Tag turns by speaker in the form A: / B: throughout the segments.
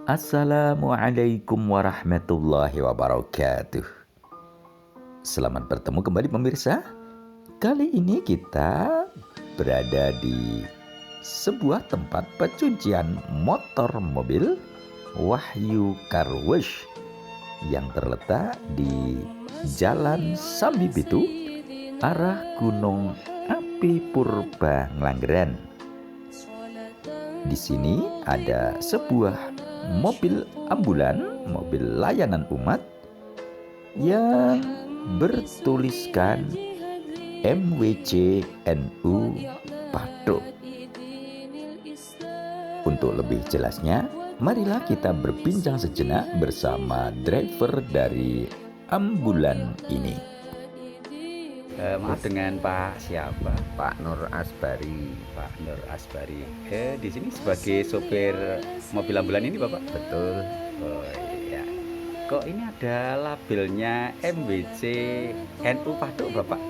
A: Assalamualaikum warahmatullahi wabarakatuh. Selamat bertemu kembali pemirsa. Kali ini kita berada di sebuah tempat pencucian motor mobil Wahyu Car Wash yang terletak di Jalan Sambipitu, arah Gunung Api Purba Nglanggeran. Di sini ada sebuah mobil ambulan, mobil layanan umat yang bertuliskan MWC NU Patok. Untuk lebih jelasnya, marilah kita berbincang sejenak bersama driver dari ambulan ini.
B: Maaf, dengan Pak siapa?
C: Pak Nur Asbari.
B: Pak Nur Asbari. Di sini sebagai sopir mobil ambulan ini Bapak?
C: Betul.
B: Oh iya. Kok ini ada labelnya MWC NU Patok Bapak?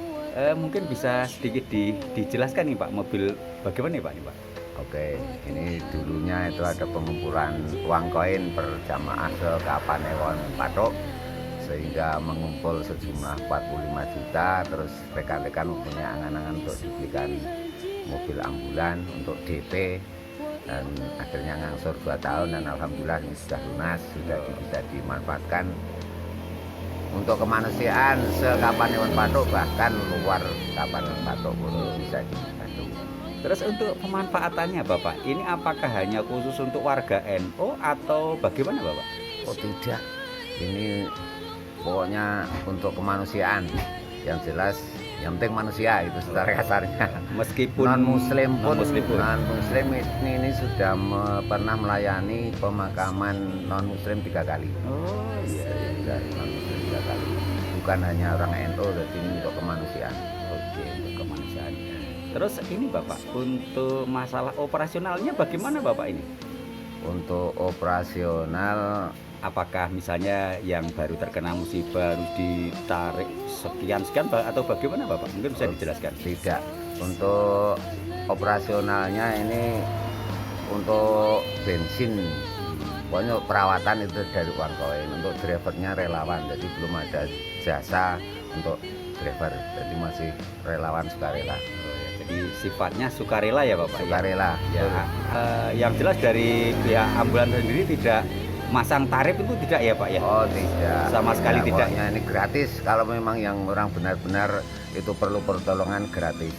B: Mungkin bisa sedikit dijelaskan nih Pak, mobil bagaimana nih Pak?
C: Oke, ini dulunya itu ada pengumpulan uang koin per jamaah Kapanewon Patok, sehingga mengumpul sejumlah 45 juta. Terus rekan-rekan mempunyai angan-angan untuk dibelikan mobil ambulan untuk DP, dan akhirnya ngangsur 2 tahun dan alhamdulillah ini sudah lunas, sudah bisa dimanfaatkan untuk kemanusiaan se-Kapanewon Patok, bahkan luar Kapanewon Patok pun bisa dibantu.
B: Terus untuk pemanfaatannya Bapak, ini apakah hanya khusus untuk warga NU atau bagaimana Bapak?
C: Oh tidak, ini pokoknya untuk kemanusiaan. Yang jelas yang penting manusia, itu secara kasarnya.
B: Meskipun
C: non muslim ini sudah pernah melayani pemakaman non muslim 3 kali.
B: Oh iya.
C: Dari non muslim 3 kali, bukan hanya orang NU, jadi ini untuk kemanusiaan.
B: Oke, untuk kemanusiaan. Terus ini Bapak, untuk masalah operasionalnya bagaimana Bapak ini?
C: Untuk operasional,
B: Apakah misalnya yang baru terkena musibah harus ditarik sekian atau bagaimana Bapak? Mungkin bisa dijelaskan.
C: tidak. Untuk operasionalnya ini untuk bensin, pokoknya perawatan itu dari uang koin. Untuk drivernya relawan, jadi belum ada jasa untuk driver, jadi masih relawan sukarela.
B: Jadi sifatnya sukarela ya Bapak?
C: Sukarela
B: Ya. Yang jelas dari pihak ambulan sendiri tidak masang tarif itu tidak ya Pak ya?
C: Oh tidak,
B: Sama sekali tidak.
C: Pokoknya ini gratis. Kalau memang yang orang benar-benar itu perlu pertolongan, gratis.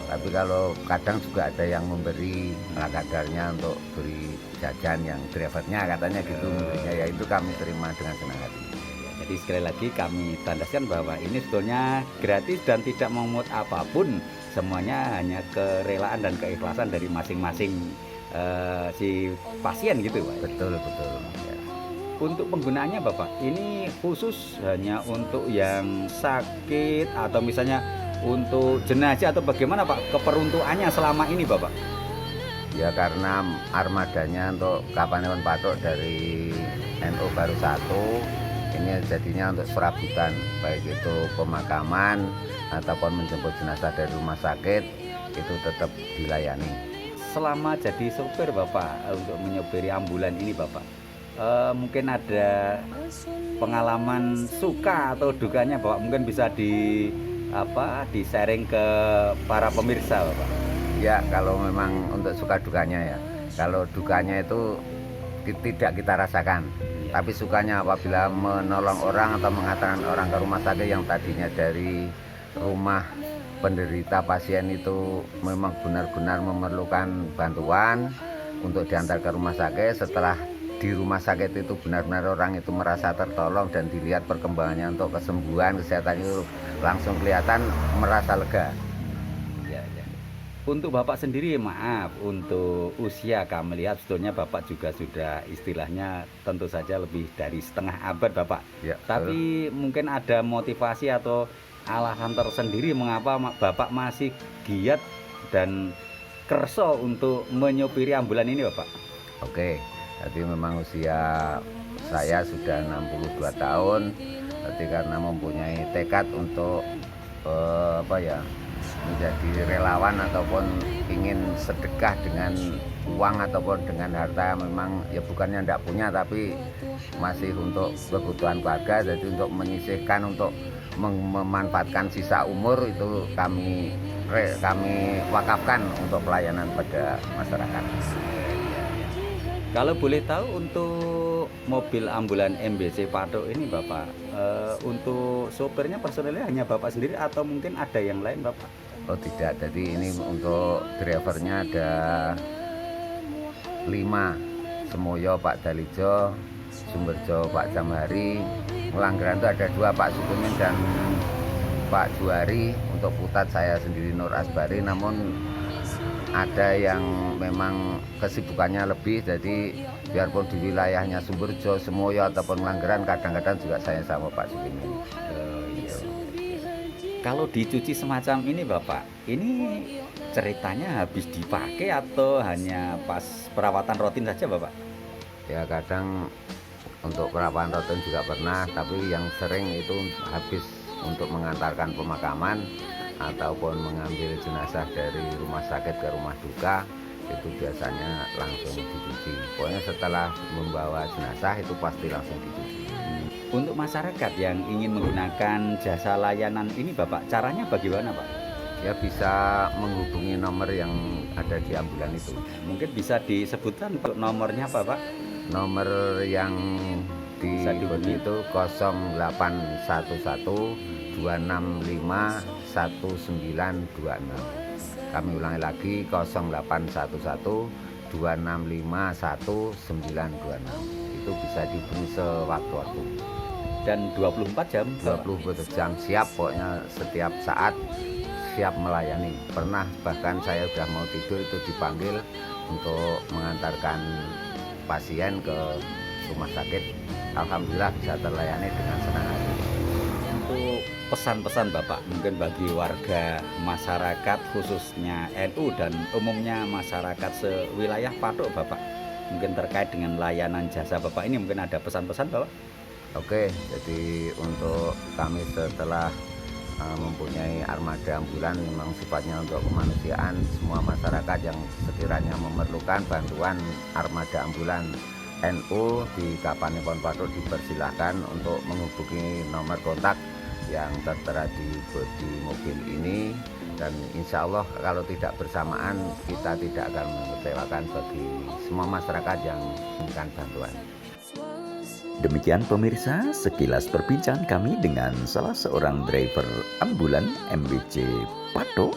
C: Tapi kalau kadang juga ada yang memberi ala kadarnya untuk beri jajan, yang drivernya katanya gitu memberinya, ya itu kami terima dengan senang hati.
B: Jadi sekali lagi kami tandaskan bahwa ini sebetulnya gratis dan tidak memungut apapun. Semuanya hanya kerelaan dan keikhlasan dari masing-masing si pasien gitu Pak.
C: Betul. Ya.
B: Untuk penggunaannya Bapak, ini khusus hanya untuk yang sakit atau misalnya untuk jenazah atau bagaimana Pak keperuntukannya selama ini Bapak?
C: Ya karena armadanya untuk Kapanewon Patok dari NU baru 1, ini jadinya untuk serabutan, baik itu pemakaman ataupun menjemput jenazah dari rumah sakit, itu tetap dilayani.
B: Selama jadi sopir Bapak untuk menyopiri ambulan ini Bapak, mungkin ada pengalaman suka atau dukanya Bapak, mungkin bisa di-sharing ke para pemirsa Bapak.
C: Ya kalau memang untuk suka dukanya ya, kalau dukanya itu tidak kita rasakan, tapi sukanya apabila menolong orang atau mengantarkan orang ke rumah sakit yang tadinya dari rumah penderita pasien itu memang benar-benar memerlukan bantuan untuk diantar ke rumah sakit. Setelah di rumah sakit itu benar-benar orang itu merasa tertolong dan dilihat perkembangannya untuk kesembuhan, kesehatan itu langsung kelihatan, merasa lega.
B: Ya. Untuk Bapak sendiri, maaf, untuk usia kami lihat sebetulnya Bapak juga sudah istilahnya tentu saja lebih dari setengah abad Bapak.
C: Ya,
B: tapi mungkin ada motivasi atau alasan tersendiri mengapa Bapak masih giat dan kerso untuk menyopiri ambulan ini Bapak?
C: Oke, jadi memang usia saya sudah 62 tahun, jadi karena mempunyai tekad untuk menjadi relawan ataupun ingin sedekah dengan uang ataupun dengan harta, memang ya bukannya tidak punya tapi masih untuk kebutuhan keluarga, jadi untuk menyisihkan untuk memanfaatkan sisa umur itu kami wakafkan untuk pelayanan pada masyarakat.
B: Kalau boleh tahu untuk mobil ambulan MBC Pathuk ini Bapak, untuk sopirnya personelnya hanya Bapak sendiri atau mungkin ada yang lain Bapak?
C: Oh tidak, jadi ini untuk drivernya ada 5, Semoyo Pak Dalijo, Sumberjo Pak Jamhari, Melanggeran itu ada 2, Pak Sukumin dan Pak Juari. Untuk Putat saya sendiri Nur Asbari, namun ada yang memang kesibukannya lebih, jadi biarpun di wilayahnya Sumberjo, Semoyo ataupun Melanggeran kadang-kadang juga saya sama Pak Sukimin.
B: Kalau dicuci semacam ini Bapak, ini ceritanya habis dipakai atau hanya pas perawatan rutin saja Bapak?
C: Ya kadang untuk perawatan rutin juga pernah, tapi yang sering itu habis untuk mengantarkan pemakaman ataupun mengambil jenazah dari rumah sakit ke rumah duka, itu biasanya langsung dicuci. Pokoknya setelah membawa jenazah itu pasti langsung dicuci.
B: Untuk masyarakat yang ingin menggunakan jasa layanan ini Bapak, caranya bagaimana Pak?
C: Ya bisa menghubungi nomor yang ada di ambulan itu.
B: Mungkin bisa disebutkan nomornya apa Pak?
C: Nomor yang
B: Bisa dihubungi.
C: itu 0811 265 1926. Kami ulangi lagi 0811 265 1926. Itu bisa dihubungi sewaktu-waktu.
B: Dan 24 jam?
C: 24 jam siap, pokoknya setiap saat siap melayani. Pernah bahkan saya sudah mau tidur itu dipanggil untuk mengantarkan pasien ke rumah sakit. Alhamdulillah bisa terlayani dengan senang hati.
B: Untuk pesan-pesan Bapak mungkin bagi warga masyarakat khususnya NU dan umumnya masyarakat sewilayah Pathuk Bapak, mungkin terkait dengan layanan jasa Bapak ini, mungkin ada pesan-pesan Bapak?
C: Oke, jadi untuk kami setelah mempunyai armada ambulan, memang sifatnya untuk kemanusiaan. Semua masyarakat yang sekiranya memerlukan bantuan armada ambulan NU di Kapanewon Pathuk dipersilahkan untuk menghubungi nomor kontak yang tertera di bodi mobil ini, dan insya Allah kalau tidak bersamaan kita tidak akan mengecewakan bagi semua masyarakat yang menginginkan bantuan.
A: Demikian pemirsa, sekilas perbincangan kami dengan salah seorang driver ambulan MBC Pathuk,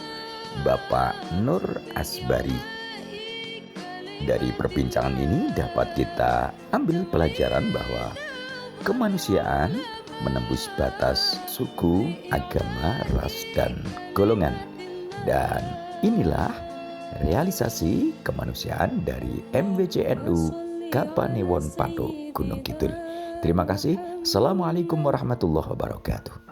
A: Bapak Nur Asbari. Dari perbincangan ini dapat kita ambil pelajaran bahwa kemanusiaan menembus batas suku, agama, ras, dan golongan. Dan inilah realisasi kemanusiaan dari MBCNU Kapanewon Pathuk Gunung Kidul. Terima kasih. Assalamualaikum warahmatullahi wabarakatuh.